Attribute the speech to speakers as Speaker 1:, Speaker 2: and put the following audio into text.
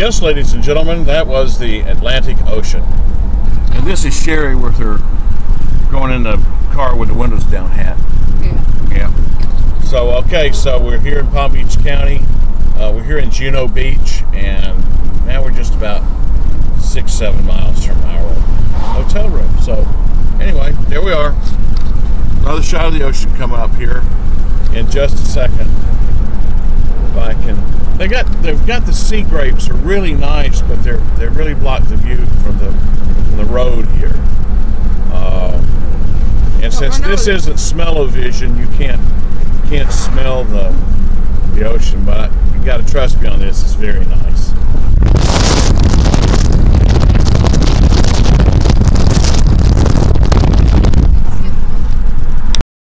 Speaker 1: Yes, ladies and gentlemen, that was the Atlantic Ocean. And this is Sherry with her going in the car with the windows down hat. Yeah. So, okay, so we're here in Palm Beach County. We're here in Juno Beach, and now we're just about 6-7 miles from our hotel room. So, anyway, there we are. Another shot of the ocean coming up here in just a second. If I can. They've got the sea grapes are really nice, but they really block the view from the road here. And since this isn't smell-o-vision, you can't smell the ocean. But you got to trust me on this; it's very nice.